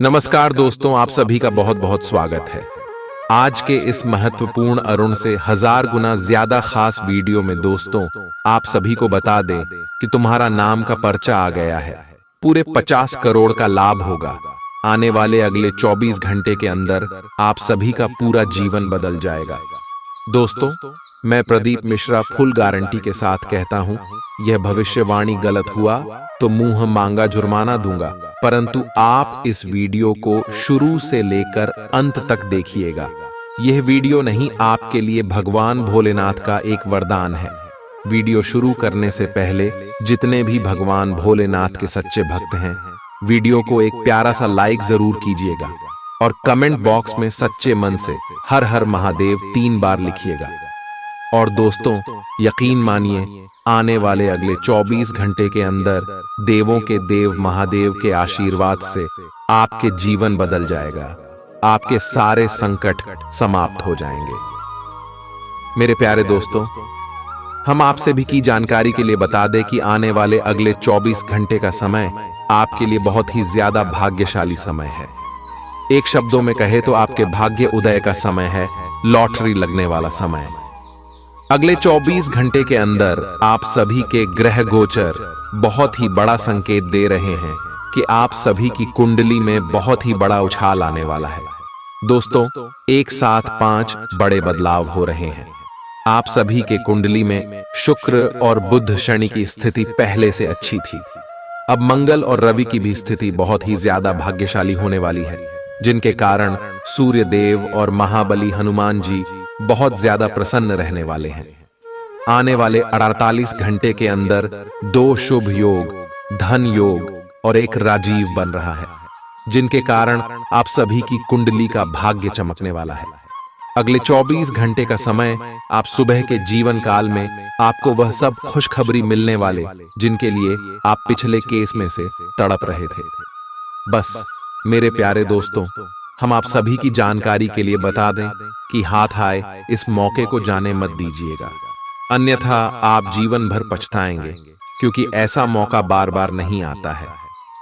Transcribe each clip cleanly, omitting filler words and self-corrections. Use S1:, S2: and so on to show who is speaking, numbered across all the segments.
S1: नमस्कार दोस्तों, आप सभी का बहुत बहुत स्वागत है। आज के इस महत्वपूर्ण अरुण से 1000 गुना ज्यादा खास वीडियो में दोस्तों आप सभी को बता दें कि तुम्हारा नाम का पर्चा आ गया है। पूरे 50 करोड़ का लाभ होगा। आने वाले अगले 24 घंटे के अंदर आप सभी का पूरा जीवन बदल जाएगा। दोस्तों, मैं प्रदीप मिश्रा फुल गारंटी के साथ कहता हूं, यह भविष्यवाणी गलत हुआ तो मुंह मांगा जुर्माना दूंगा, परंतु आप इस वीडियो को शुरू से लेकर अंत तक देखिएगा। यह वीडियो नहीं, आपके लिए भगवान भोलेनाथ का एक वरदान है। वीडियो शुरू करने से पहले जितने भी भगवान भोलेनाथ के सच्चे भक्त हैं, वीडियो को एक प्यारा सा लाइक जरूर कीजिएगा और कमेंट बॉक्स में सच्चे मन से हर हर महादेव 3 बार लिखिएगा। और दोस्तों, यकीन मानिए, आने वाले अगले 24 घंटे के अंदर देवों के देव महादेव के आशीर्वाद से आपके जीवन बदल जाएगा। आपके सारे संकट समाप्त हो जाएंगे। मेरे प्यारे दोस्तों, हम आपसे भी की जानकारी के लिए बता दें कि आने वाले अगले 24 घंटे का समय आपके लिए बहुत ही ज्यादा भाग्यशाली समय है। एक शब्दों में कहे तो आपके भाग्य उदय का समय है, लॉटरी लगने वाला समय। अगले 24 घंटे के अंदर आप सभी के ग्रह गोचर बहुत ही बड़ा संकेत दे रहे हैं कि आप सभी की कुंडली में बहुत ही बड़ा उछाल आने वाला है। दोस्तों, एक साथ 5 बड़े बदलाव हो रहे हैं। आप सभी के कुंडली में शुक्र और बुध शनि की स्थिति पहले से अच्छी थी। अब मंगल और रवि की भी स्थिति बहुत ही ज्यादा भाग्यशाली होने वाली है, जिनके कारण सूर्य देव और महाबली हनुमान जी बहुत ज्यादा प्रसन्न रहने वाले हैं। आने वाले 48 घंटे के अंदर 2 शुभ योग, धन योग और एक राजीव बन रहा है, जिनके कारण आप सभी की कुंडली का भाग्य चमकने वाला है। अगले 24 घंटे का समय आप सुबह के जीवन काल में आपको वह सब खुशखबरी मिलने वाले, जिनके लिए आप पिछले केस में से तड़प रहे थे। बस मेरे प्यारे दोस्तों, हम आप सभी की जानकारी के लिए बता दें कि हाथ आए इस मौके को जाने मत दीजिएगा, अन्यथा आप जीवन भर पछताएंगे, क्योंकि ऐसा मौका बार बार नहीं आता है,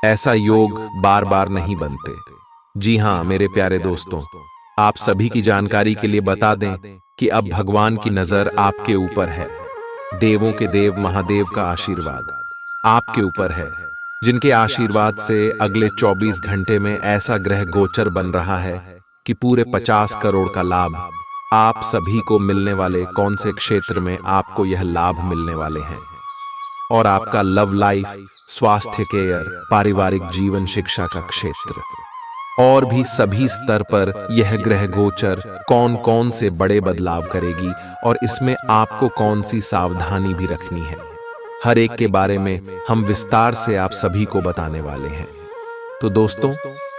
S1: ऐसा योग बार बार नहीं बनते। जी हां मेरे प्यारे दोस्तों, आप सभी की जानकारी के लिए बता दें कि अब भगवान की नजर आपके ऊपर है। देवों के देव महादेव का आशीर्वाद आपके ऊपर है, जिनके आशीर्वाद से अगले 24 घंटे में ऐसा ग्रह गोचर बन रहा है कि पूरे 50 करोड़ का लाभ आप सभी को मिलने वाले। कौन से क्षेत्र में आपको यह लाभ मिलने वाले हैं? और आपका लव लाइफ, स्वास्थ्य केयर, पारिवारिक जीवन, शिक्षा का क्षेत्र और भी सभी स्तर पर यह ग्रह गोचर कौन कौन से बड़े बदलाव करेगी और इसमें आपको कौन सी सावधानी भी रखनी है, हर एक के बारे में हम विस्तार से आप सभी को बताने वाले हैं। तो दोस्तों,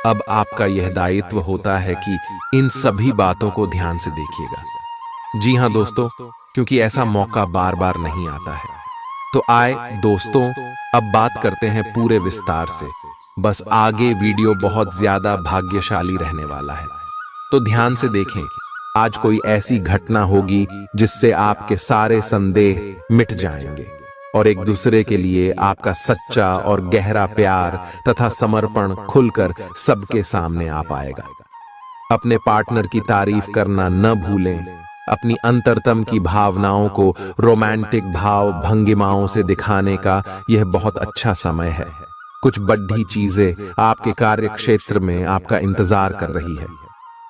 S1: अब आपका यह दायित्व होता है कि इन सभी बातों को ध्यान से देखिएगा। जी हां दोस्तों, क्योंकि ऐसा मौका बार बार नहीं आता है। तो आए दोस्तों, अब बात करते हैं पूरे विस्तार से। बस आगे वीडियो बहुत ज्यादा भाग्यशाली रहने वाला है, तो ध्यान से देखें। आज कोई ऐसी घटना होगी जिससे आपके सारे संदेह मिट जाएंगे और एक दूसरे के लिए आपका सच्चा और गहरा प्यार तथा समर्पण खुलकर सबके सामने आ पाएगा। अपने पार्टनर की तारीफ करना न भूलें। अपनी अंतरतम की भावनाओं को रोमांटिक भाव भंगिमाओं से दिखाने का यह बहुत अच्छा समय है। कुछ बड़ी चीजें आपके कार्य क्षेत्र में आपका इंतजार कर रही है।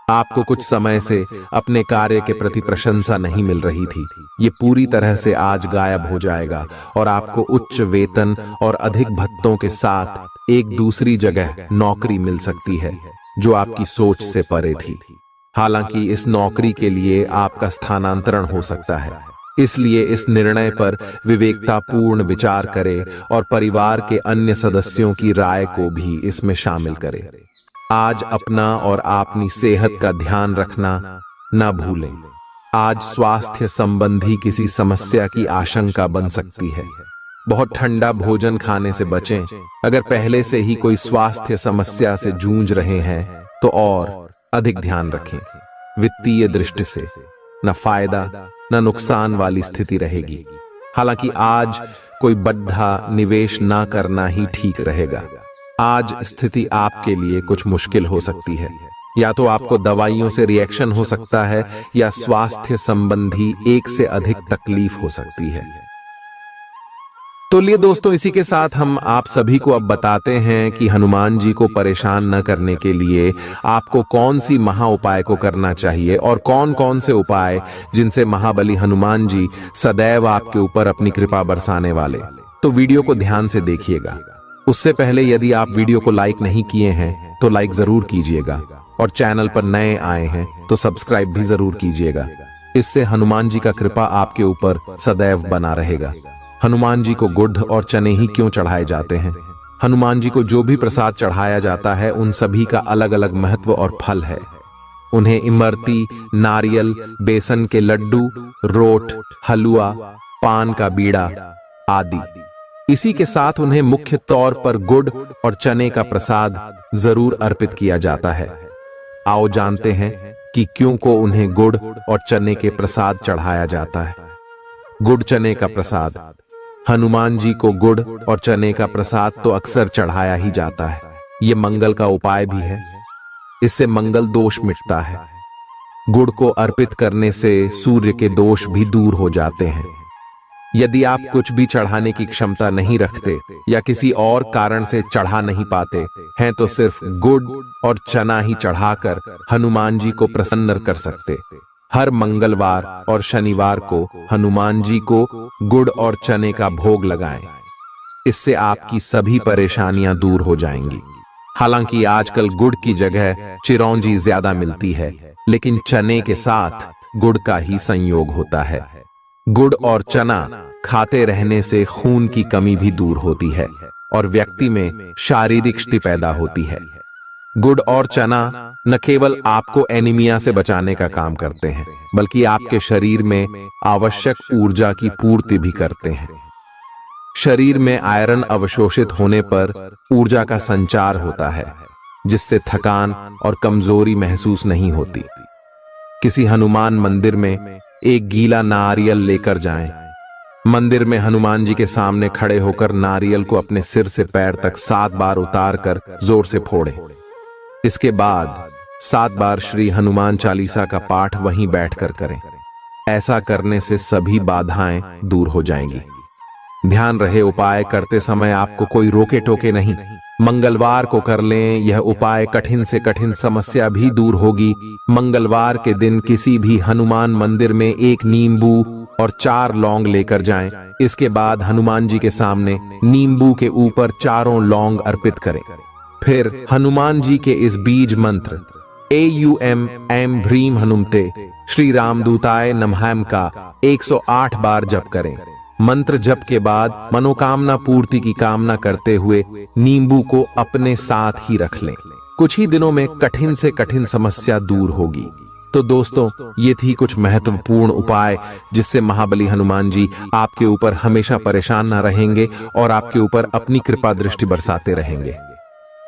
S1: आपको कुछ समय से अपने कार्य के प्रति प्रशंसा नहीं मिल रही थी, ये पूरी तरह से आज गायब हो जाएगा और आपको उच्च वेतन और अधिक भत्तों के साथ एक दूसरी जगह नौकरी मिल सकती है, जो आपकी सोच से परे थी। हालांकि इस नौकरी के लिए आपका स्थानांतरण हो सकता है, इसलिए इस निर्णय पर विवेकतापूर्ण विचार करें और परिवार के अन्य सदस्यों की राय को भी इसमें शामिल करें। आज अपना और अपनी सेहत का ध्यान रखना न भूलें। आज स्वास्थ्य संबंधी किसी समस्या की आशंका बन सकती है। बहुत ठंडा भोजन खाने से बचें। अगर पहले से ही कोई स्वास्थ्य समस्या से जूझ रहे हैं तो और अधिक ध्यान रखें। वित्तीय दृष्टि से न फायदा न नुकसान वाली स्थिति रहेगी। हालांकि आज कोई बड़ा निवेश ना करना ही ठीक रहेगा। आज स्थिति आपके लिए कुछ मुश्किल हो सकती है। या तो आपको दवाइयों से रिएक्शन हो सकता है या स्वास्थ्य संबंधी एक से अधिक तकलीफ हो सकती है। तो लिए दोस्तों, इसी के साथ हम आप सभी को अब बताते हैं कि हनुमान जी को परेशान न करने के लिए आपको कौन सी महा उपाय को करना चाहिए और कौन कौन से उपाय जिनसे महाबली हनुमान जी सदैव आपके ऊपर अपनी कृपा बरसाने वाले। तो वीडियो को ध्यान से देखिएगा। उससे पहले यदि आप वीडियो को लाइक नहीं किए हैं तो लाइक जरूर कीजिएगा और चैनल पर नए आए हैं तो सब्सक्राइब भी जरूर कीजिएगा। इससे हनुमान जी का कृपा आपके ऊपर सदैव बना रहेगा। हनुमान जी को गुड़ और चने ही क्यों चढ़ाए जाते हैं? हनुमान जी को जो भी प्रसाद चढ़ाया जाता है उन सभी का अलग अलग महत्व और फल है। उन्हें इमरती, नारियल, बेसन के लड्डू, रोट, हलवा, पान का बीड़ा आदि। इसी के साथ उन्हें मुख्य तौर पर गुड़ और चने का प्रसाद जरूर अर्पित किया जाता है। आओ जानते हैं कि क्यों को उन्हें गुड़ और चने के प्रसाद चढ़ाया जाता है। गुड़ चने का प्रसाद। हनुमान जी को गुड़ और चने का प्रसाद तो अक्सर चढ़ाया ही जाता है। ये मंगल का उपाय भी है। इससे मंगल दोष मिटता है। गुड़ को अर्पित करने से सूर्य के दोष भी दूर हो जाते हैं। यदि आप कुछ भी चढ़ाने की क्षमता नहीं रखते या किसी और कारण से चढ़ा नहीं पाते हैं तो सिर्फ गुड़ और चना ही चढ़ाकर हनुमान जी को प्रसन्न कर सकते। हर मंगलवार और शनिवार को हनुमान जी को गुड़ और चने का भोग लगाएं। इससे आपकी सभी परेशानियां दूर हो जाएंगी। हालांकि आजकल गुड़ की जगह चिरौंजी ज्यादा मिलती है, लेकिन चने के साथ गुड़ का ही संयोग होता है। गुड़ और चना खाते रहने से खून की कमी भी दूर होती है और व्यक्ति में शारीरिक शक्ति पैदा होती है। गुड़ और चना न केवल आपको एनीमिया से बचाने का काम करते हैं, बल्कि आपके शरीर में आवश्यक ऊर्जा की पूर्ति भी करते हैं। शरीर में आयरन अवशोषित होने पर ऊर्जा का संचार होता है, जिससे थकान और कमजोरी महसूस नहीं होती। किसी हनुमान मंदिर में एक गीला नारियल लेकर जाएं। मंदिर में हनुमान जी के सामने खड़े होकर नारियल को अपने सिर से पैर तक 7 बार उतार कर जोर से फोड़ें। इसके बाद 7 बार श्री हनुमान चालीसा का पाठ वहीं बैठकर करें। ऐसा करने से सभी बाधाएं दूर हो जाएंगी। ध्यान रहे, उपाय करते समय आपको कोई रोके टोके नहीं। मंगलवार को कर लें। यह उपाय कठिन से कठिन समस्या भी दूर होगी। मंगलवार के दिन किसी भी हनुमान मंदिर में एक नींबू और 4 लौंग लेकर जाएं। इसके बाद हनुमान जी के सामने नींबू के ऊपर 4 लौंग अर्पित करें। फिर हनुमान जी के इस बीज मंत्र AUM ऐं ह्रीं हनुमते श्री रामदूताय नमः का 108 बार जप करें। मंत्र जप के बाद मनोकामना पूर्ति की कामना करते हुए नींबू को अपने साथ ही रख लें। कुछ ही दिनों में कठिन से कठिन समस्या दूर होगी। तो दोस्तों, ये थी कुछ महत्वपूर्ण उपाय जिससे महाबली हनुमान जी आपके ऊपर हमेशा परेशान ना रहेंगे और आपके ऊपर अपनी कृपा दृष्टि बरसाते रहेंगे।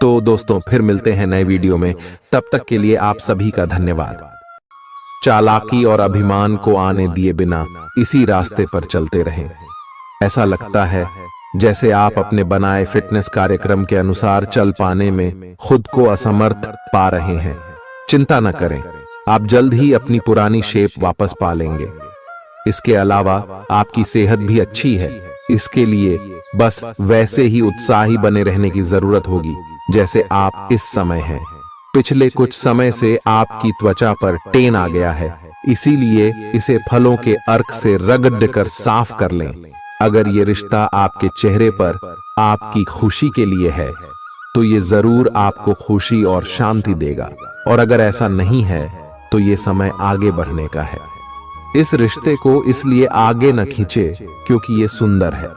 S1: तो दोस्तों, फिर मिलते हैं नए वीडियो में। तब तक के लिए आप सभी का धन्यवाद। चालाकी और अभिमान को आने दिए बिना इसी रास्ते पर चलते रहें। ऐसा लगता है जैसे आप अपने बनाए फिटनेस कार्यक्रम के अनुसार चल पाने में खुद को असमर्थ पा रहे हैं। चिंता न करें, आप जल्द ही अपनी पुरानी शेप वापस पा लेंगे। इसके अलावा आपकी सेहत भी अच्छी है। इसके लिए बस वैसे ही उत्साही बने रहने की जरूरत होगी जैसे आप इस समय हैं। पिछले कुछ समय से आपकी त्वचा पर टेन आ गया है, इसीलिए इसे फलों के अर्क से रगड़ कर साफ कर लें। अगर ये रिश्ता आपके चेहरे पर आपकी खुशी के लिए है तो ये जरूर आपको खुशी और शांति देगा, और अगर ऐसा नहीं है तो ये समय आगे बढ़ने का है। इस रिश्ते को इसलिए आगे न खींचे क्योंकि ये सुंदर है।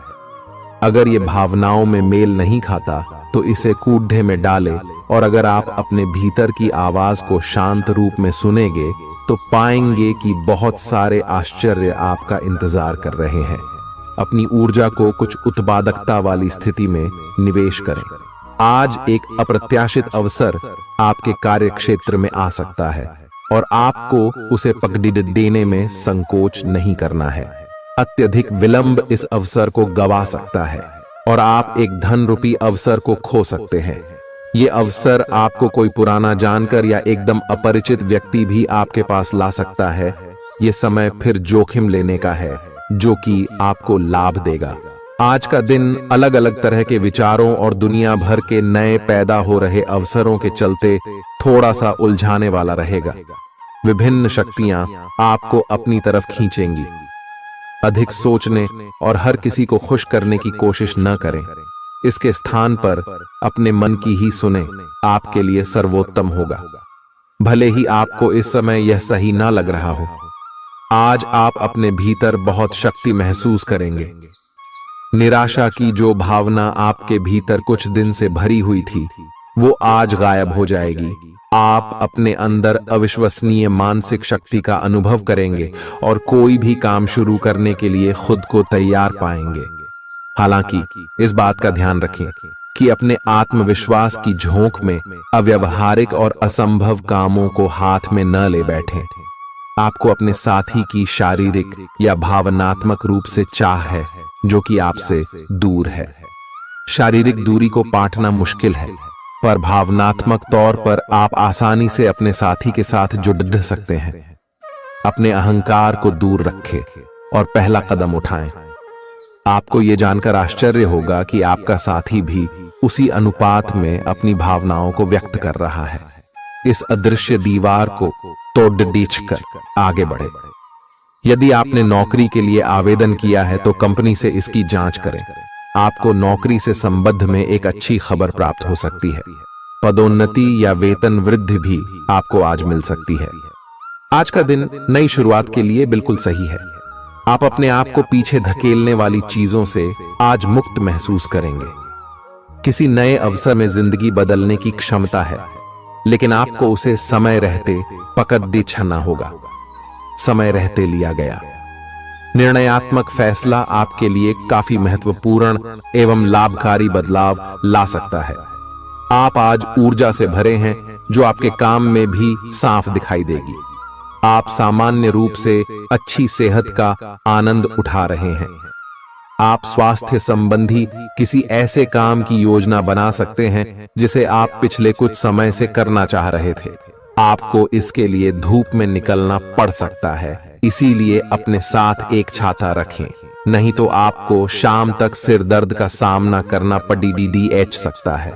S1: अगर ये भावनाओं में मेल नहीं खाता तो इसे कूढ़े में डालें, और अगर आप अपने भीतर की आवाज को शांत रूप में सुनेंगे तो पाएंगे कि बहुत सारे आश्चर्य आपका इंतजार कर रहे हैं। अपनी ऊर्जा को कुछ उत्पादकता वाली स्थिति में निवेश करें। आज एक अप्रत्याशित अवसर आपके कार्य क्षेत्र में आ सकता है और आपको उसे पकड़ देने में संकोच नहीं करना है। अत्यधिक विलंब इस अवसर को गवा सकता है। और आप एक धन रूपी अवसर को खो सकते हैं। ये अवसर आपको कोई पुराना जानकर या एकदम अपरिचित व्यक्ति भी आपके पास ला सकता है। ये समय फिर जोखिम लेने का है, जो कि आपको लाभ देगा। आज का दिन अलग अलग तरह के विचारों और दुनिया भर के नए पैदा हो रहे अवसरों के चलते थोड़ा सा उलझाने वाला रहेगा। विभिन्न शक्तियां आपको अपनी तरफ खींचेंगी। अधिक सोचने और हर किसी को खुश करने की कोशिश न करें। इसके स्थान पर अपने मन की ही सुने, आपके लिए सर्वोत्तम होगा। भले ही आपको इस समय यह सही ना लग रहा हो, आज आप अपने भीतर बहुत शक्ति महसूस करेंगे। निराशा की जो भावना आपके भीतर कुछ दिन से भरी हुई थी, वो आज गायब हो जाएगी। आप अपने अंदर अविश्वसनीय मानसिक शक्ति का अनुभव करेंगे और कोई भी काम शुरू करने के लिए खुद को तैयार पाएंगे। हालांकि इस बात का ध्यान रखें कि अपने आत्मविश्वास की झोंक में अव्यावहारिक और असंभव कामों को हाथ में न ले बैठें। आपको अपने साथी की शारीरिक या भावनात्मक रूप से चाह है, जो कि आपसे दूर है। शारीरिक दूरी को पाटना मुश्किल है, पर भावनात्मक तौर पर आप आसानी से अपने साथी के साथ जुड़ सकते हैं। अपने अहंकार को दूर रखें और पहला कदम उठाएं। आपको यह जानकर आश्चर्य होगा कि आपका साथी भी उसी अनुपात में अपनी भावनाओं को व्यक्त कर रहा है। इस अदृश्य दीवार को तोड़-कर आगे बढ़े। यदि आपने नौकरी के लिए आवेदन किया है तो कंपनी से इसकी जांच करें। आपको नौकरी से संबंध में एक अच्छी खबर प्राप्त हो सकती है। पदोन्नति या वेतन वृद्धि भी आपको आज मिल सकती है। आज का दिन नई शुरुआत के लिए बिल्कुल सही है। आप अपने आप को पीछे धकेलने वाली चीजों से आज मुक्त महसूस करेंगे। किसी नए अवसर में जिंदगी बदलने की क्षमता है, लेकिन आपको उसे समय रहते पकड़ दे छना होगा। समय रहते लिया गया निर्णयात्मक फैसला आपके लिए काफी महत्वपूर्ण एवं लाभकारी बदलाव ला सकता है। आप आज ऊर्जा से भरे हैं, जो आपके काम में भी साफ दिखाई देगी। आप सामान्य रूप से अच्छी सेहत का आनंद उठा रहे हैं। आप स्वास्थ्य संबंधी किसी ऐसे काम की योजना बना सकते हैं जिसे आप पिछले कुछ समय से करना चाह रहे थे। आपको इसके लिए धूप में निकलना पड़ सकता है, इसीलिए अपने साथ एक छाता रखें, नहीं तो आपको शाम तक सिर दर्द का सामना करना पड़ सकता है।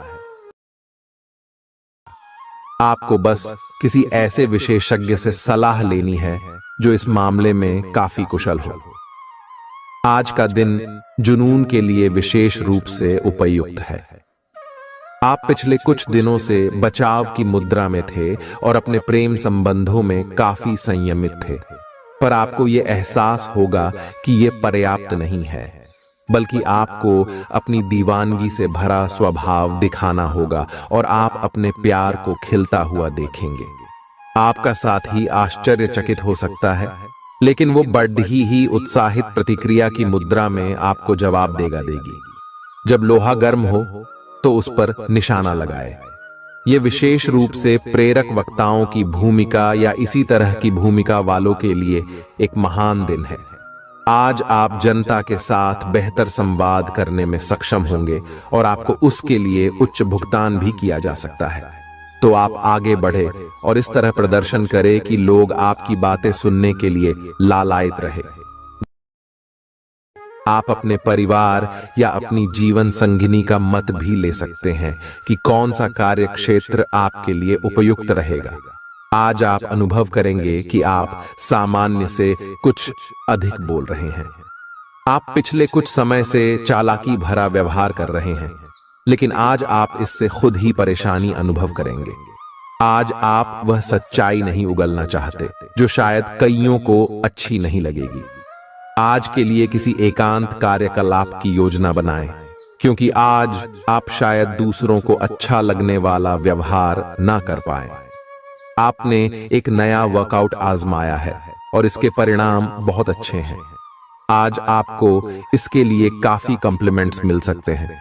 S1: आपको बस किसी ऐसे विशेषज्ञ से सलाह लेनी है जो इस मामले में काफी कुशल हो। आज का दिन जुनून के लिए विशेष रूप से उपयुक्त है। आप पिछले कुछ दिनों से बचाव की मुद्रा में थे और अपने प्रेम संबंधों में काफी संयमित थे, पर आपको यह एहसास होगा कि यह पर्याप्त नहीं है, बल्कि आपको अपनी दीवानगी से भरा स्वभाव दिखाना होगा और आप अपने प्यार को खिलता हुआ देखेंगे। आपका साथी आश्चर्यचकित हो सकता है, लेकिन वो बड़ी ही उत्साहित प्रतिक्रिया की मुद्रा में आपको जवाब देगी। जब लोहा गर्म हो तो उस पर निशाना लगाए। ये विशेष रूप से प्रेरक वक्ताओं की भूमिका या इसी तरह की भूमिका वालों के लिए एक महान दिन है। आज आप जनता के साथ बेहतर संवाद करने में सक्षम होंगे और आपको उसके लिए उच्च भुगतान भी किया जा सकता है। तो आप आगे बढ़े और इस तरह प्रदर्शन करें कि लोग आपकी बातें सुनने के लिए लालायित रहे। आप अपने परिवार या अपनी जीवन संगिनी का मत भी ले सकते हैं कि कौन सा कार्य क्षेत्र आपके लिए उपयुक्त रहेगा। आज आप अनुभव करेंगे कि आप सामान्य से कुछ अधिक बोल रहे हैं। आप पिछले कुछ समय से चालाकी भरा व्यवहार कर रहे हैं, लेकिन आज आप इससे खुद ही परेशानी अनुभव करेंगे। आज आप वह सच्चाई नहीं उगलना चाहते जो शायद कईयों को अच्छी नहीं लगेगी। आज के लिए किसी एकांत कार्यकलाप की योजना बनाएं, क्योंकि आज आप शायद दूसरों को अच्छा लगने वाला व्यवहार ना कर पाए। आपने एक नया वर्कआउट आजमाया है और इसके परिणाम बहुत अच्छे हैं। आज आपको इसके लिए काफी कॉम्प्लीमेंट्स मिल सकते हैं।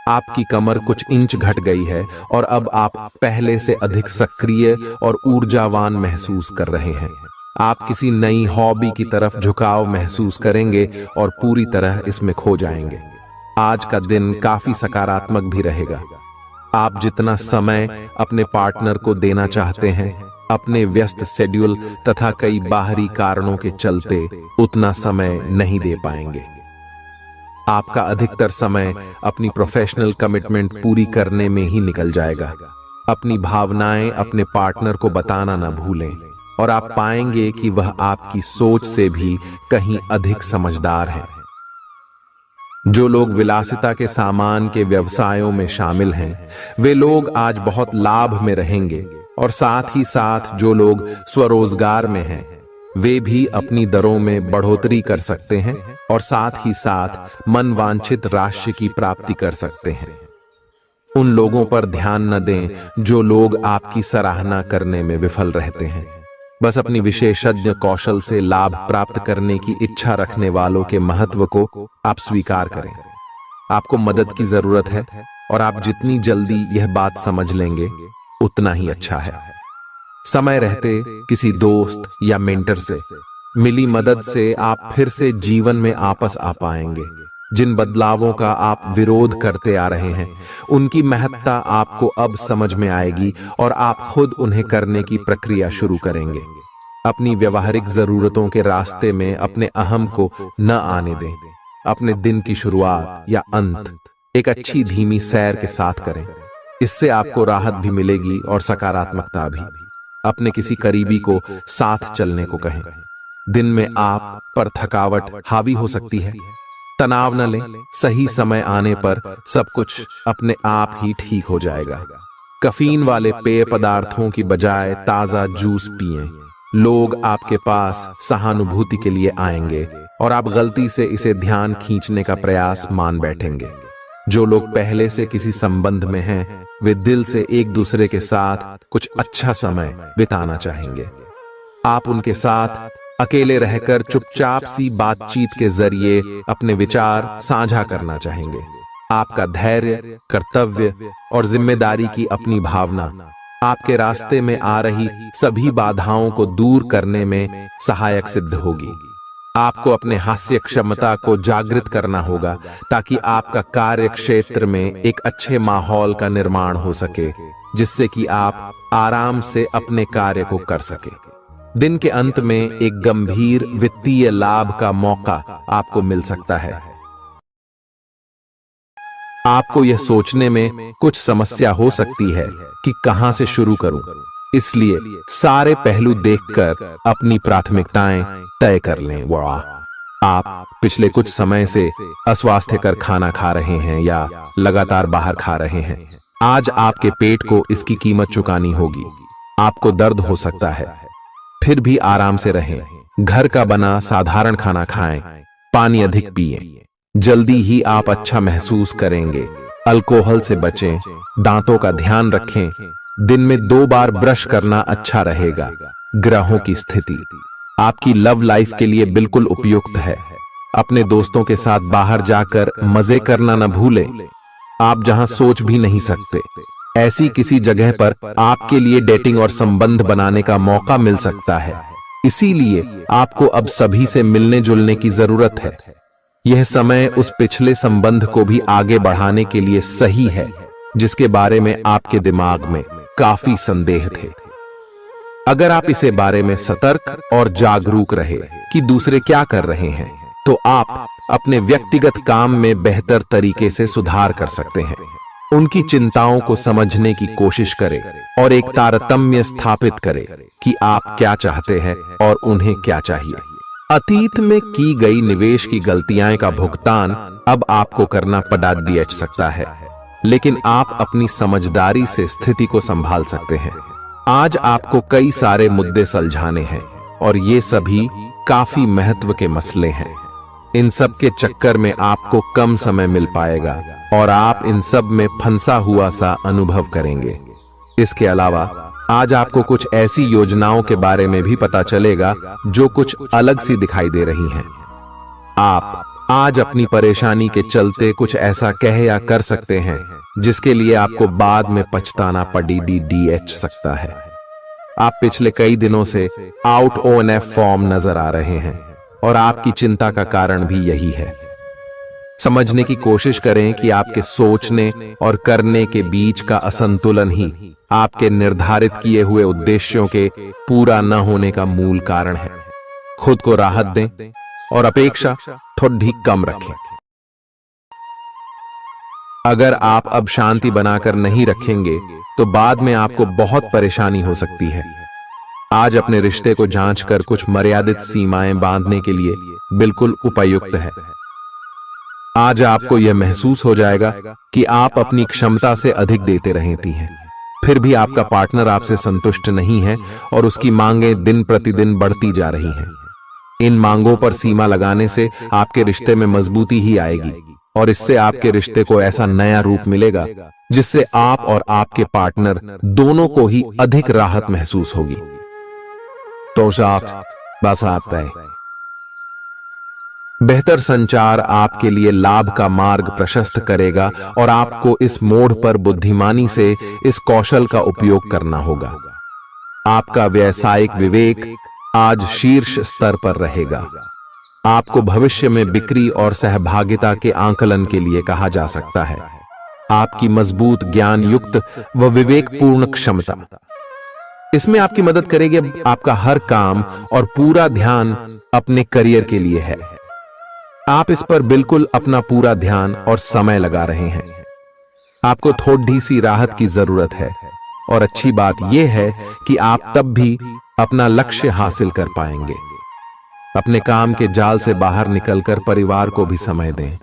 S1: आपकी कमर कुछ इंच घट गई है और अब आप पहले से अधिक सक्रिय और ऊर्जावान महसूस कर रहे हैं। आप किसी नई हॉबी की तरफ झुकाव महसूस करेंगे और पूरी तरह इसमें खो जाएंगे। आज का दिन काफी सकारात्मक भी रहेगा। आप जितना समय अपने पार्टनर को देना चाहते हैं, अपने व्यस्त शेड्यूल तथा कई बाहरी कारणों के चलते उतना समय नहीं दे पाएंगे। आपका अधिकतर समय अपनी प्रोफेशनल कमिटमेंट पूरी करने में ही निकल जाएगा। अपनी भावनाएं अपने पार्टनर को बताना न भूलें और आप पाएंगे कि वह आपकी सोच से भी कहीं अधिक समझदार है। जो लोग विलासिता के सामान के व्यवसायों में शामिल हैं, वे लोग आज बहुत लाभ में रहेंगे और साथ ही साथ जो लोग स्वरोजगार में हैं, वे भी अपनी दरों में बढ़ोतरी कर सकते हैं और साथ ही साथ मनवांछित राशि की प्राप्ति कर सकते हैं। उन लोगों पर ध्यान न दें जो लोग आपकी सराहना करने में विफल रहते हैं। बस अपनी विशेषज्ञ कौशल से लाभ प्राप्त करने की इच्छा रखने वालों के महत्व को आप स्वीकार करें। आपको मदद की जरूरत है और आप जितनी जल्दी यह बात समझ लेंगे उतना ही अच्छा है। समय रहते किसी दोस्त या मेंटर से मिली मदद से आप फिर से जीवन में वापस आ पाएंगे। जिन बदलावों का आप विरोध करते आ रहे हैं, उनकी महत्ता आपको अब समझ में आएगी और आप खुद उन्हें करने की प्रक्रिया शुरू करेंगे। अपनी व्यवहारिक जरूरतों के रास्ते में अपने अहम को न आने दें। अपने दिन की शुरुआत या अंत एक अच्छी धीमी सैर के साथ करें। इससे आपको राहत भी मिलेगी और सकारात्मकता भी। अपने किसी करीबी को साथ चलने को कहें। दिन में आप पर थकावट हावी हो सकती है, तनाव न लें। सही समय आने पर सब कुछ अपने आप ही ठीक हो जाएगा। कैफीन वाले पेय पदार्थों की बजाय ताजा जूस पिएं। लोग आपके पास सहानुभूति के लिए आएंगे और आप गलती से इसे ध्यान खींचने का प्रयास मान बैठेंगे। जो लोग पहले से किसी संबंध में हैं, वे दिल से एक दूसरे के साथ कुछ अच्छा समय बिताना चाहेंगे। आप उनके साथ अकेले रहकर चुपचाप सी बातचीत के जरिए अपने विचार साझा करना चाहेंगे। आपका धैर्य, कर्तव्य और जिम्मेदारी की अपनी भावना आपके रास्ते में आ रही सभी बाधाओं को दूर करने में सहायक सिद्ध होगी। आपको अपने हास्य क्षमता को जागृत करना होगा ताकि आपका कार्य क्षेत्र में एक अच्छे माहौल का निर्माण हो सके, जिससे कि आप आराम से अपने कार्य को कर सके। दिन के अंत में एक गंभीर वित्तीय लाभ का मौका आपको मिल सकता है। आपको यह सोचने में कुछ समस्या हो सकती है कि कहां से शुरू करूं, इसलिए सारे पहलू देखकर अपनी प्राथमिकताएं तय कर लें। आप पिछले कुछ समय से अस्वास्थ्यकर खाना खा रहे हैं या लगातार बाहर खा रहे हैं। आज आपके पेट को इसकी कीमत चुकानी होगी। आपको दर्द हो सकता है, फिर भी आराम से रहें। घर का बना साधारण खाना खाएं, पानी अधिक पिएं। जल्दी ही आप अच्छा महसूस करेंगे। अल्कोहल से बचें, दांतों का ध्यान रखें। दिन में 2 बार ब्रश करना अच्छा रहेगा। ग्रहों की स्थिति आपकी लव लाइफ के लिए बिल्कुल उपयुक्त है। अपने दोस्तों के साथ बाहर जाकर मजे करना न भूलें। आप जहां सोच भी नहीं सकते, ऐसी किसी जगह पर आपके लिए डेटिंग और संबंध बनाने का मौका मिल सकता है। इसीलिए आपको अब सभी से मिलने जुलने की जरूरत है। यह समय उस पिछले संबंध को भी आगे बढ़ाने के लिए सही है जिसके बारे में आपके दिमाग में काफी संदेह थे। अगर आप इसे बारे में सतर्क और जागरूक रहे कि दूसरे क्या कर रहे हैं, तो आप अपने व्यक्तिगत काम में बेहतर तरीके से सुधार कर सकते हैं। उनकी चिंताओं को समझने की कोशिश करें और एक तारतम्य स्थापित करें कि आप क्या चाहते हैं और उन्हें क्या चाहिए। अतीत में की गई निवेश की गलतियां का भुगतान अब आपको करना पड़ सकता है, लेकिन आप अपनी समझदारी से स्थिति को संभाल सकते हैं। आज आपको कई सारे मुद्दे सुलझाने हैं और ये सभी काफी महत्व के मसले हैं। इन सब के चक्कर में आपको कम समय मिल पाएगा और आप इन सब में फंसा हुआ सा अनुभव करेंगे। इसके अलावा आज आपको कुछ ऐसी योजनाओं के बारे में भी पता चलेगा जो कुछ अलग सी दिखाई दे रही हैं। आप आज अपनी परेशानी के चलते कुछ ऐसा कह या कर सकते हैं जिसके लिए आपको बाद में पछताना पड़ सकता है। आप पिछले कई दिनों से आउट ONF फॉर्म नजर आ रहे हैं और आपकी चिंता का कारण भी यही है। समझने की कोशिश करें कि आपके सोचने और करने के बीच का असंतुलन ही आपके निर्धारित किए हुए उद्देश्यों के पूरा न होने का मूल कारण है। खुद को राहत दें और अपेक्षा थोड़ी कम रखें। अगर आप अब शांति बनाकर नहीं रखेंगे तो बाद में आपको बहुत परेशानी हो सकती है। आज अपने रिश्ते को जांचकर कुछ मर्यादित सीमाएं बांधने के लिए बिल्कुल उपयुक्त है। आज आपको यह महसूस हो जाएगा कि आप अपनी क्षमता से अधिक देते रहती हैं, फिर भी आपका पार्टनर आपसे संतुष्ट नहीं है और उसकी मांगें दिन प्रतिदिन बढ़ती जा रही हैं। इन मांगों पर सीमा लगाने से आपके रिश्ते में मजबूती ही आएगी और इससे आपके रिश्ते को ऐसा नया रूप मिलेगा जिससे आप और आपके पार्टनर दोनों को ही अधिक राहत महसूस होगी। तो साथ बस आता है। बेहतर संचार आपके लिए लाभ का मार्ग प्रशस्त करेगा और आपको इस मोड़ पर बुद्धिमानी से इस कौशल का उपयोग करना होगा। आपका व्यावसायिक विवेक आज शीर्ष स्तर पर रहेगा। आपको भविष्य में बिक्री और सहभागिता के आंकलन के लिए कहा जा सकता है। आपकी मजबूत ज्ञान युक्त व विवेकपूर्ण क्षमता इसमें आपकी मदद करेगी। आपका हर काम और पूरा ध्यान अपने करियर के लिए है। आप इस पर बिल्कुल अपना पूरा ध्यान और समय लगा रहे हैं। आपको थोड़ी सी राहत की जरूरत है और अच्छी बात यह है कि आप तब भी अपना लक्ष्य हासिल कर पाएंगे। अपने काम के जाल से बाहर निकलकर परिवार को भी समय दें।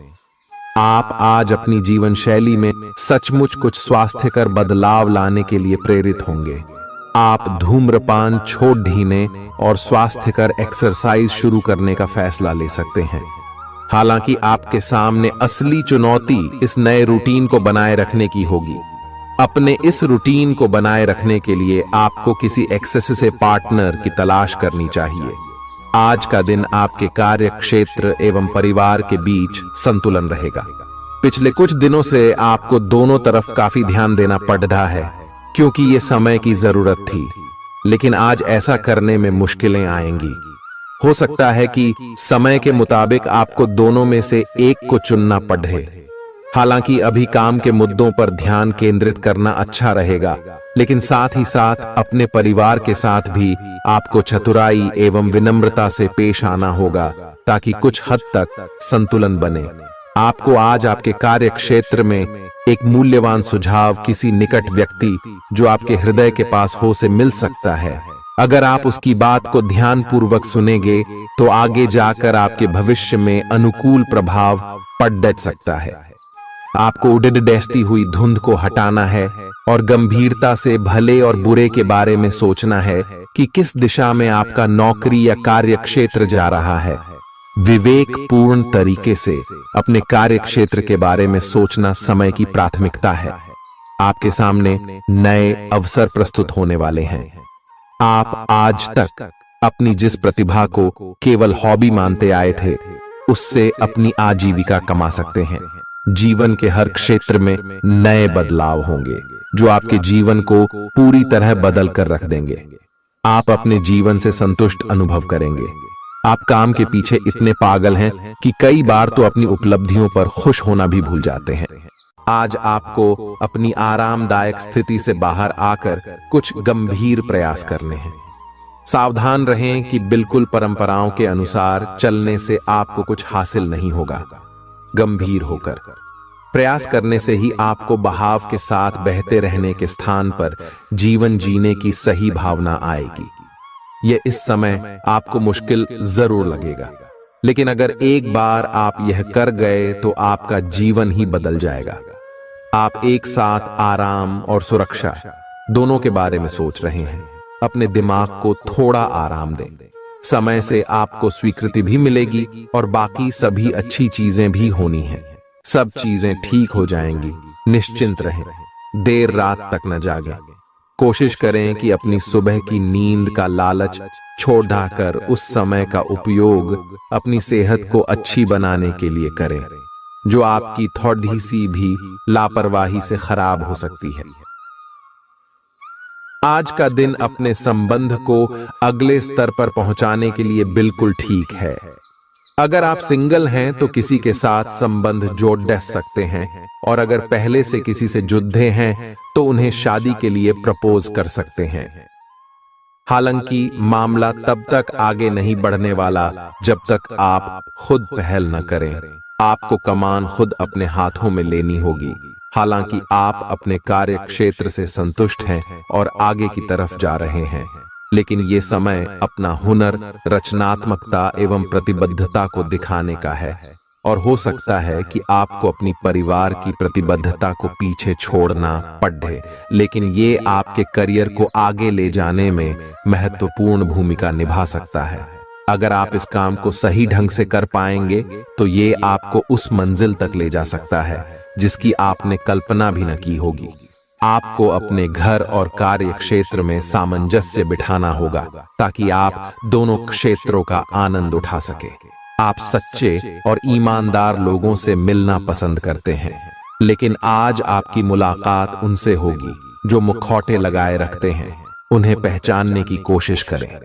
S1: आप आज अपनी जीवन शैली में सचमुच कुछ स्वास्थ्यकर बदलाव लाने के लिए प्रेरित होंगे। आप धूम्रपान छोड़ देने और स्वास्थ्यकर एक्सरसाइज शुरू करने का फैसला ले सकते हैं। हालांकि आपके सामने असली चुनौती इस नए रूटीन को बनाए रखने की होगी। अपने इस रूटीन को बनाए रखने के लिए आपको किसी एक्सेस से पार्टनर की तलाश करनी चाहिए। आज का दिन आपके कार्य क्षेत्र एवं परिवार के बीच संतुलन रहेगा। पिछले कुछ दिनों से आपको दोनों तरफ काफी ध्यान देना पड़ रहा है क्योंकि ये समय की जरूरत थी, लेकिन आज ऐसा करने में मुश्किलें आएंगी। हो सकता है कि समय के मुताबिक आपको दोनों में से एक को चुनना पड़े। हालांकि अभी काम के मुद्दों पर ध्यान केंद्रित करना अच्छा रहेगा, लेकिन साथ ही साथ अपने परिवार के साथ भी आपको चतुराई एवं विनम्रता से पेश आना होगा ताकि कुछ हद तक संतुलन बने। आपको आज आपके कार्य क्षेत्र में एक मूल्यवान सुझाव किसी निकट व्यक्ति जो आपके हृदय के पास हो से मिल सकता है। अगर आप उसकी बात को ध्यानपूर्वक सुनेंगे तो आगे जाकर आपके भविष्य में अनुकूल प्रभाव पड़ सकता है। आपको उड़ती हुई धुंध को हटाना है और गंभीरता से भले और बुरे के बारे में सोचना है कि किस दिशा में आपका नौकरी या कार्य क्षेत्र जा रहा है। विवेकपूर्ण तरीके से अपने कार्य क्षेत्र के बारे में सोचना समय की प्राथमिकता है। आपके सामने नए अवसर प्रस्तुत होने वाले हैं। आप आज तक अपनी जिस प्रतिभा को केवल हॉबी मानते आए थे, उससे अपनी आजीविका कमा सकते हैं। जीवन के हर क्षेत्र में नए बदलाव होंगे जो आपके जीवन को पूरी तरह बदल कर रख देंगे। आप अपने जीवन से संतुष्ट अनुभव करेंगे। आप काम के पीछे इतने पागल हैं कि कई बार तो अपनी उपलब्धियों पर खुश होना भी भूल जाते हैं। आज आपको अपनी आरामदायक स्थिति से बाहर आकर कुछ गंभीर प्रयास करने हैं। सावधान रहें कि बिल्कुल परंपराओं के अनुसार चलने से आपको कुछ हासिल नहीं होगा। गंभीर होकर प्रयास करने से ही आपको बहाव के साथ बहते रहने के स्थान पर जीवन जीने की सही भावना आएगी। यह इस समय आपको मुश्किल जरूर लगेगा, लेकिन अगर एक बार आप यह कर गए तो आपका जीवन ही बदल जाएगा। आप एक साथ आराम और सुरक्षा दोनों के बारे में सोच रहे हैं। अपने दिमाग को थोड़ा आराम दें। समय से आपको स्वीकृति भी मिलेगी और बाकी सभी अच्छी चीजें भी होनी हैं। सब चीजें ठीक हो जाएंगी। निश्चिंत रहें। देर रात तक न जागें। कोशिश करें कि अपनी सुबह की नींद का लालच छोड़कर उस समय का उपयोग अपनी सेहत को अच्छी बनाने के लिए करें, जो आपकी थोड़ी सी भी लापरवाही से खराब हो सकती है। आज का दिन अपने संबंध को अगले स्तर पर पहुंचाने के लिए बिल्कुल ठीक है। अगर आप सिंगल हैं तो किसी के साथ संबंध जोड़ सकते हैं, और अगर पहले से किसी से जुड़े हैं तो उन्हें शादी के लिए प्रपोज कर सकते हैं। हालांकि मामला तब तक आगे नहीं बढ़ने वाला जब तक आप खुद पहल न करें। आपको कमान खुद अपने हाथों में लेनी होगी। हालांकि आप अपने कार्य क्षेत्र से संतुष्ट हैं और आगे की तरफ जा रहे हैं, लेकिन ये समय अपना हुनर, रचनात्मकता एवं प्रतिबद्धता को दिखाने का है। और हो सकता है कि आपको अपनी परिवार की प्रतिबद्धता को पीछे छोड़ना पड़े, लेकिन ये आपके करियर को आगे ले जाने में महत्वपूर्ण भूमिका निभा सकता है। अगर आप इस काम को सही ढंग से कर पाएंगे तो ये आपको उस मंजिल तक ले जा सकता है जिसकी आपने कल्पना भी न की होगी। आपको अपने घर और कार्य क्षेत्र में सामंजस्य बिठाना होगा ताकि आप दोनों क्षेत्रों का आनंद उठा सके। आप सच्चे और ईमानदार लोगों से मिलना पसंद करते हैं, लेकिन आज आपकी मुलाकात उनसे होगी जो मुखौटे लगाए रखते हैं। उन्हें पहचानने की कोशिश करें।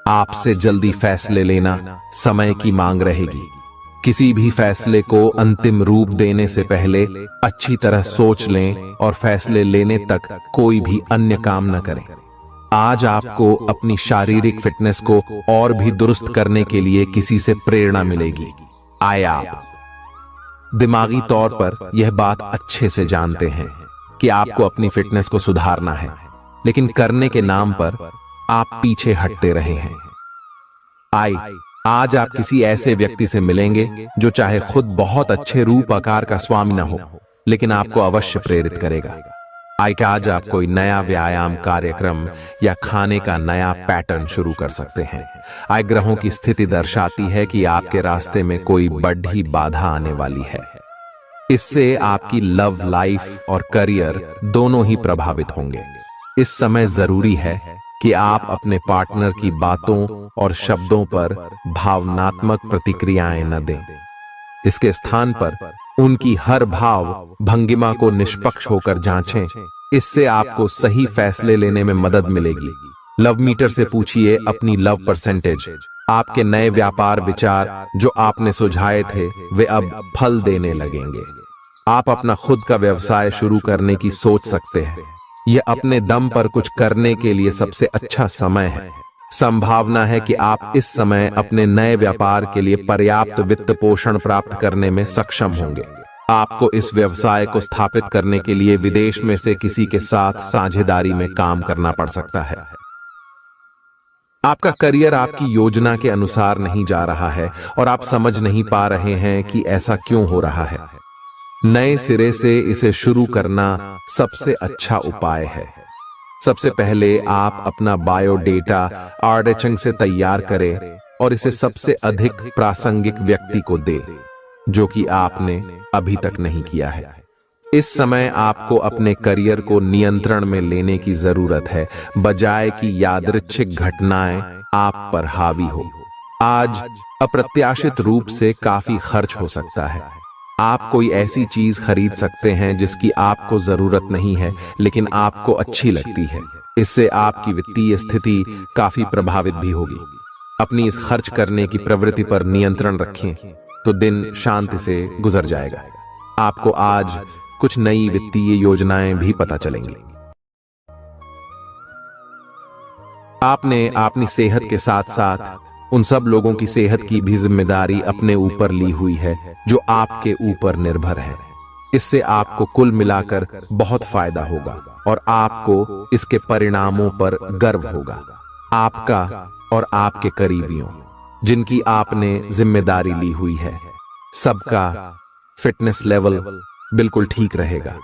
S1: आपसे जल्दी फैसले लेना समय की मांग रहेगी। किसी भी फैसले को अंतिम रूप देने से पहले अच्छी तरह सोच लें और फैसले लेने तक कोई भी अन्य काम न करें। आज आपको अपनी शारीरिक फिटनेस को और भी दुरुस्त करने के लिए किसी से प्रेरणा मिलेगी। आप दिमागी तौर पर यह बात अच्छे से जानते हैं कि आपको अपनी फिटनेस को सुधारना है, लेकिन करने के नाम पर आप पीछे हटते रहे हैं। आज आप किसी ऐसे व्यक्ति से मिलेंगे जो चाहे खुद बहुत अच्छे रूप आकार का स्वामी न हो, लेकिन आपको अवश्य प्रेरित करेगा। आज आप कोई नया व्यायाम कार्यक्रम या खाने का नया पैटर्न शुरू कर सकते हैं। ग्रहों की स्थिति दर्शाती है कि आपके रास्ते में कोई बड़ी बाधा आने वाली है। इससे आपकी लव लाइफ और करियर दोनों ही प्रभावित होंगे। इस समय जरूरी है कि आप अपने पार्टनर की बातों और शब्दों पर भावनात्मक प्रतिक्रियाएं न दें। इसके स्थान पर उनकी हर भाव भंगिमा को निष्पक्ष होकर जांचें। इससे आपको सही फैसले लेने में मदद मिलेगी। लव मीटर से पूछिए अपनी लव परसेंटेज। आपके नए व्यापार विचार जो आपने सुझाए थे वे अब फल देने लगेंगे। आप अपना खुद का व्यवसाय शुरू करने की सोच सकते हैं। यह अपने दम पर कुछ करने के लिए सबसे अच्छा समय है। संभावना है कि आप इस समय अपने नए व्यापार के लिए पर्याप्त वित्त पोषण प्राप्त करने में सक्षम होंगे। आपको इस व्यवसाय को स्थापित करने के लिए विदेश में से किसी के साथ साझेदारी में काम करना पड़ सकता है। आपका करियर आपकी योजना के अनुसार नहीं जा रहा है और आप समझ नहीं पा रहे हैं कि ऐसा क्यों हो रहा है। नए सिरे से इसे शुरू करना सबसे अच्छा उपाय है। सबसे पहले आप अपना बायोडेटा आर्डेचंग से तैयार करें और इसे सबसे अधिक प्रासंगिक व्यक्ति को दें जो कि आपने अभी तक नहीं किया है। इस समय आपको अपने करियर को नियंत्रण में लेने की जरूरत है, बजाय कि यादृच्छिक घटनाएं आप पर हावी हो। आज अप्रत्याशित रूप से काफी खर्च हो सकता है। आप कोई ऐसी चीज खरीद सकते हैं जिसकी आपको जरूरत नहीं है लेकिन आपको अच्छी लगती है। इससे आपकी वित्तीय स्थिति काफी प्रभावित भी होगी। अपनी इस खर्च करने की प्रवृत्ति पर नियंत्रण रखें तो दिन शांति से गुजर जाएगा। आपको आज कुछ नई वित्तीय योजनाएं भी पता चलेंगी। आपने अपनी सेहत के साथ साथ उन सब लोगों की सेहत की भी जिम्मेदारी अपने ऊपर ली हुई है जो आपके ऊपर निर्भर है। इससे आपको कुल मिलाकर बहुत फायदा होगा और आपको इसके परिणामों पर गर्व होगा। आपका और आपके करीबियों जिनकी आपने जिम्मेदारी ली हुई है, सबका फिटनेस लेवल बिल्कुल ठीक रहेगा।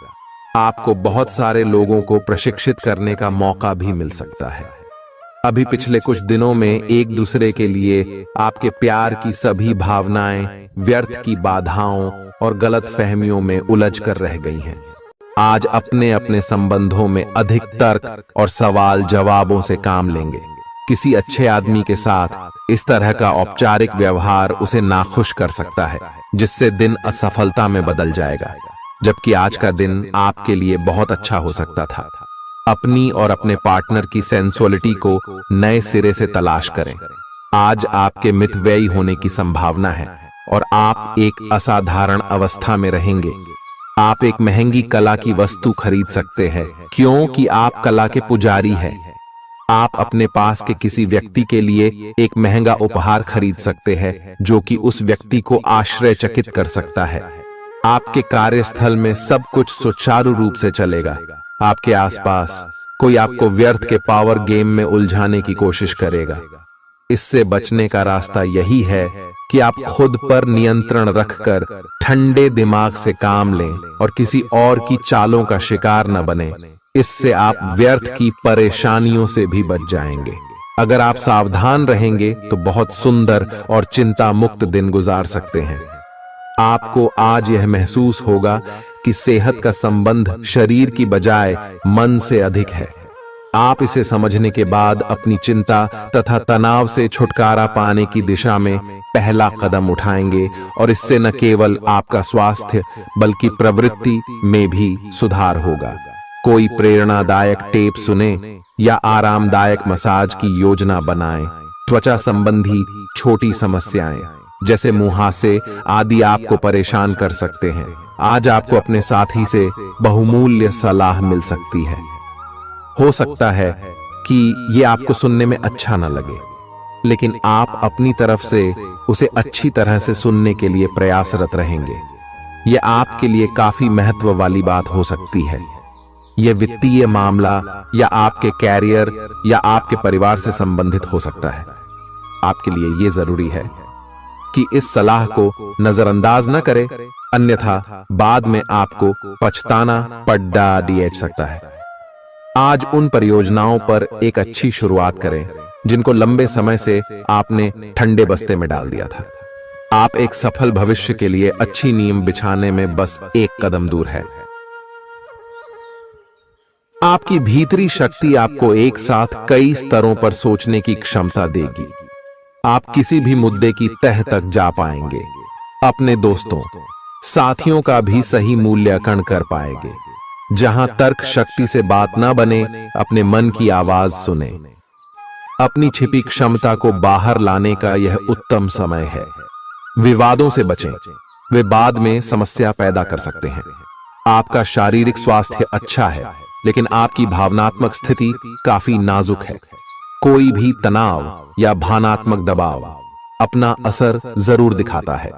S1: आपको बहुत सारे लोगों को प्रशिक्षित करने का मौका भी मिल सकता है। अभी पिछले कुछ दिनों में एक दूसरे के लिए आपके प्यार की सभी भावनाएं व्यर्थ की बाधाओं और गलत फहमियों में उलझ कर रह गई हैं। आज अपने अपने संबंधों में अधिक तर्क और सवाल जवाबों से काम लेंगे। किसी अच्छे आदमी के साथ इस तरह का औपचारिक व्यवहार उसे नाखुश कर सकता है, जिससे दिन असफलता में बदल जाएगा। जबकि आज का दिन आपके लिए बहुत अच्छा हो सकता था। अपनी और अपने पार्टनर की सेंसुअलिटी को नए सिरे से तलाश करें। आज आपके मितव्ययी होने की संभावना है और आप एक असाधारण अवस्था में रहेंगे। आप एक महंगी कला की वस्तु खरीद सकते हैं क्योंकि आप कला के पुजारी हैं। आप अपने पास के किसी व्यक्ति के लिए एक महंगा उपहार खरीद सकते हैं जो कि उस व्यक्ति को आश्चर्यचकित कर सकता है। आपके कार्यस्थल में सब कुछ सुचारू रूप से चलेगा। आपके आसपास कोई आपको व्यर्थ के पावर गेम में उलझाने की कोशिश करेगा। इससे बचने का रास्ता यही है कि आप खुद पर नियंत्रण रखकर ठंडे दिमाग से काम लें और किसी और की चालों का शिकार न बने। इससे आप व्यर्थ की परेशानियों से भी बच जाएंगे। अगर आप सावधान रहेंगे तो बहुत सुंदर और चिंता मुक्त दिन गुजार सकते हैं। आपको आज यह महसूस होगा कि सेहत का संबंध शरीर की बजाय मन से अधिक है। आप इसे समझने के बाद अपनी चिंता तथा तनाव से छुटकारा पाने की दिशा में पहला कदम उठाएंगे और इससे न केवल आपका स्वास्थ्य बल्कि प्रवृत्ति में भी सुधार होगा। कोई प्रेरणादायक टेप सुने या आरामदायक मसाज की योजना बनाएं। त्वचा संबंधी छोटी समस्याएं जैसे मुहासे आदि आपको परेशान कर सकते हैं। आज आपको अपने साथी से बहुमूल्य सलाह मिल सकती है। हो सकता है कि यह आपको सुनने में अच्छा न लगे, लेकिन आप अपनी तरफ से उसे अच्छी तरह से सुनने के लिए प्रयासरत रहेंगे। यह आपके लिए काफी महत्व वाली बात हो सकती है। यह वित्तीय मामला या आपके कैरियर या आपके परिवार से संबंधित हो सकता है। आपके लिए यह जरूरी है कि इस सलाह को नजरअंदाज न करें, अन्यथा बाद में आपको पछताना पड़ सकता है। आज उन परियोजनाओं पर एक अच्छी शुरुआत करें जिनको लंबे समय से आपने ठंडे बस्ते में डाल दिया था। आप एक सफल भविष्य के लिए अच्छी नींव बिछाने में बस एक कदम दूर है। आपकी भीतरी शक्ति आपको एक साथ कई स्तरों पर सोचने की क्षमता देगी। आप किसी भी मुद्दे की तह तक जा पाएंगे। अपने दोस्तों, साथियों का भी सही मूल्यांकन कर पाएंगे। जहां तर्क शक्ति से बात ना बने, अपने मन की आवाज सुने। अपनी छिपी क्षमता को बाहर लाने का यह उत्तम समय है। विवादों से बचें, वे बाद में समस्या पैदा कर सकते हैं। आपका शारीरिक स्वास्थ्य अच्छा है, लेकिन आपकी भावनात्मक स्थिति काफी नाजुक है। कोई भी तनाव या भावनात्मक दबाव अपना असर जरूर दिखाता है।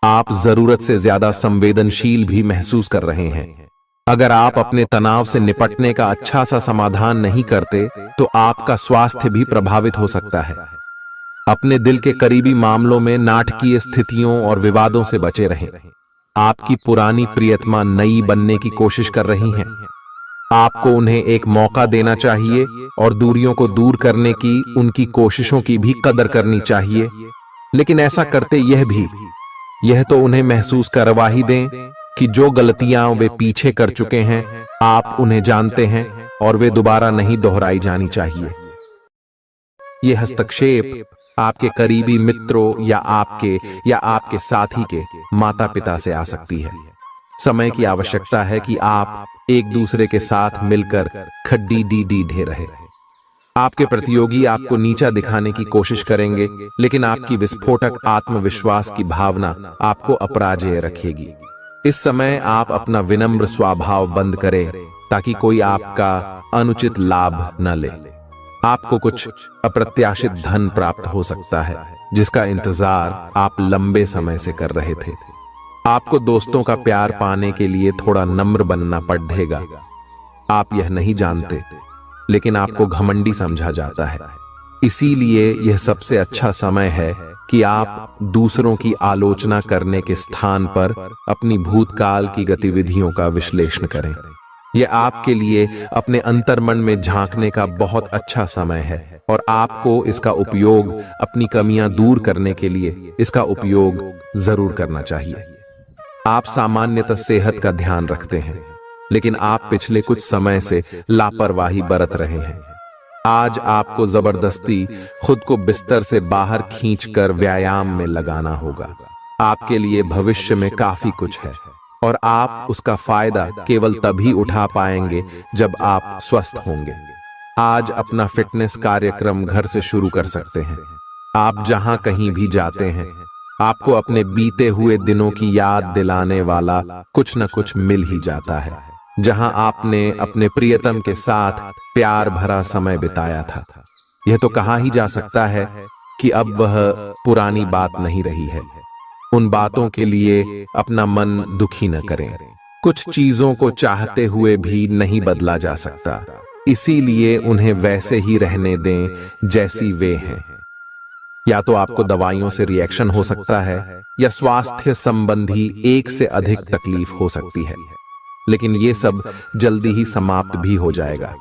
S1: आप जरूरत से ज्यादा संवेदनशील भी महसूस कर रहे हैं। अगर आप अपने तनाव से निपटने का अच्छा सा समाधान नहीं करते तो आपका स्वास्थ्य भी प्रभावित हो सकता है। अपने दिल के करीबी मामलों में नाटकीय स्थितियों और विवादों से बचे रहें। आपकी पुरानी प्रियतमा नई बनने की कोशिश कर रही हैं। आपको उन्हें एक मौका देना चाहिए और दूरियों को दूर करने की उनकी कोशिशों की भी कदर करनी चाहिए। लेकिन ऐसा करते यह तो उन्हें महसूस करवा ही दें कि जो गलतियां वे पीछे कर चुके हैं आप उन्हें जानते हैं और वे दोबारा नहीं दोहराई जानी चाहिए। यह हस्तक्षेप आपके करीबी मित्रों या आपके साथी के माता पिता से आ सकती है। समय की आवश्यकता है कि आप एक दूसरे के साथ मिलकर खड्डी ढे रहे। आपके प्रतियोगी आपको नीचा दिखाने की कोशिश करेंगे, लेकिन आपकी विस्फोटक आत्मविश्वास की भावना आपको अपराजेय रखेगी। इस समय आप अपना विनम्र स्वभाव बंद करें ताकि कोई आपका अनुचित लाभ न ले। आपको कुछ अप्रत्याशित धन प्राप्त हो सकता है जिसका इंतजार आप लंबे समय से कर रहे थे। आपको दोस्तों का प्यार पाने के लिए थोड़ा नम्र बनना पड़ेगा। आप यह नहीं जानते, लेकिन आपको घमंडी समझा जाता है। इसीलिए यह सबसे अच्छा समय है कि आप दूसरों की आलोचना करने के स्थान पर अपनी भूतकाल की गतिविधियों का विश्लेषण करें। यह आपके लिए अपने अंतर्मन में झांकने का बहुत अच्छा समय है और आपको इसका उपयोग अपनी कमियां दूर करने के लिए इसका उपयोग जरूर करना चाहिए। आप सामान्यतः सेहत का ध्यान रखते हैं, लेकिन आप पिछले कुछ समय से लापरवाही बरत रहे हैं। आज आपको जबरदस्ती खुद को बिस्तर से बाहर खींचकर व्यायाम में लगाना होगा। आपके लिए भविष्य में काफी कुछ है और आप उसका फायदा केवल तभी उठा पाएंगे जब आप स्वस्थ होंगे। आज अपना फिटनेस कार्यक्रम घर से शुरू कर सकते हैं। आप जहां कहीं भी जाते हैं, आपको अपने बीते हुए दिनों की याद दिलाने वाला कुछ न कुछ मिल ही जाता है, जहां आपने अपने प्रियतम के साथ प्यार भरा समय बिताया था। यह तो कहा ही जा सकता है कि अब वह पुरानी बात नहीं रही है। उन बातों के लिए अपना मन दुखी न करें। कुछ चीजों को चाहते हुए भी नहीं बदला जा सकता, इसीलिए उन्हें वैसे ही रहने दें जैसी वे हैं। या तो आपको दवाइयों से रिएक्शन हो सकता है, या स्वास्थ्य संबंधी एक से अधिक तकलीफ हो सकती है, लेकिन ये सब जल्दी ही समाप्त भी हो जाएगा।